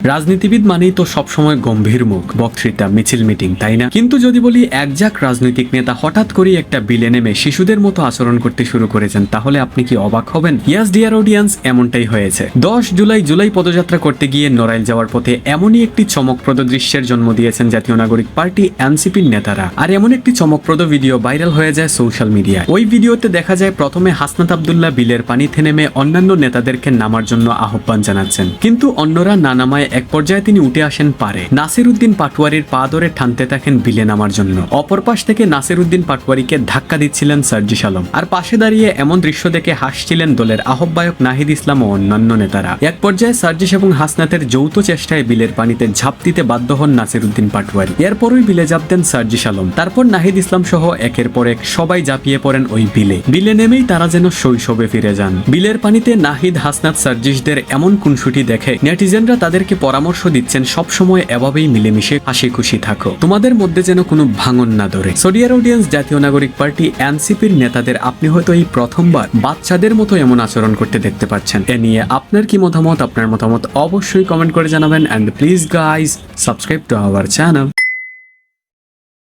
রাজনীতিবিদ মানেই তো সবসময় গম্ভীর মুখ, বক্তৃতা, মিছিল, মিটিং, তাই না? কিন্তু যদি বলি একজাক রাজনৈতিক নেতা হঠাৎ করেই একটা বিলে নেমে শিশুদের মতো আচরণ করতে শুরু করেছেন, তাহলে আপনি কি অবাক হবেন? ইয়াস ডিয়ার অডিয়েন্স, এমনটাই হয়েছে। 10 জুলাই পদযাত্রা করতে গিয়ে নড়াইল যাওয়ার পথে এমনই একটি চমকপ্রদ দৃশ্যের জন্ম দিয়েছেন জাতীয় নাগরিক পার্টি এনসিপির নেতারা। আর এমন একটি চমকপ্রদ ভিডিও ভাইরাল হয়ে যায় সোশ্যাল মিডিয়ায়। ওই ভিডিওতে দেখা যায় প্রথমে হাসনাত আব্দুল্লাহ বিলের পানিতে নেমে অন্যান্য নেতাদেরকে নামার জন্য আহ্বান জানাচ্ছেন, কিন্তু অন্যরা না নামায় এক পর্যায়ে তিনি উঠে আসেন পারে। নাসির উদ্দিন পাটোয়ারির পা ধরে টানতে থাকেন বিলে নামার জন্য। অপর পাশ থেকে নাসির উদ্দিন পাটোয়ারিকে ধাক্কা দিচ্ছিলেন সার্জিস আলম, আর পাশে দাঁড়িয়ে এমন দৃশ্য দেখে হাসছিলেন দলের আহ্বায়ক নাহিদ ইসলাম ও অন্যান্য নেতারা। এক পর্যায়ে সার্জিস এবং হাসনাতের যৌথ চেষ্টায় বিলের পানিতে ঝাঁপ দিতে বাধ্য হন নাসির উদ্দিন পাটোয়ারি। এরপরই বিলে ঝাঁপ দেন সার্জিস আলম। তারপর নাহিদ ইসলাম সহ একের পর এক সবাই ঝাঁপিয়ে পড়েন ওই বিলে নেমেই তারা যেন শৈশবে ফিরে যান। বিলের পানিতে নাহিদ, হাসনাত, সার্জিসদের এমন খুনসুটি দেখে নেটিজেনরা তাদেরকে পরামর্শ দিচ্ছেন সবসময় এভাবেই মিলেমিশে হাসি খুশি থাকো, তোমাদের মধ্যে যেন কোনো ভাঙন না ধরে। সোডিয়ার অডিয়েন্স, জাতীয় নাগরিক পার্টি এনসিপির নেতাদের আপনি হয়তো এই প্রথমবার বাচ্চাদের মতো এমন আচরণ করতে দেখতে পাচ্ছেন। এ নিয়ে আপনার কি মতামত? আপনার মতামত অবশ্যই কমেন্ট করে জানাবেন। And please guys, subscribe to our channel.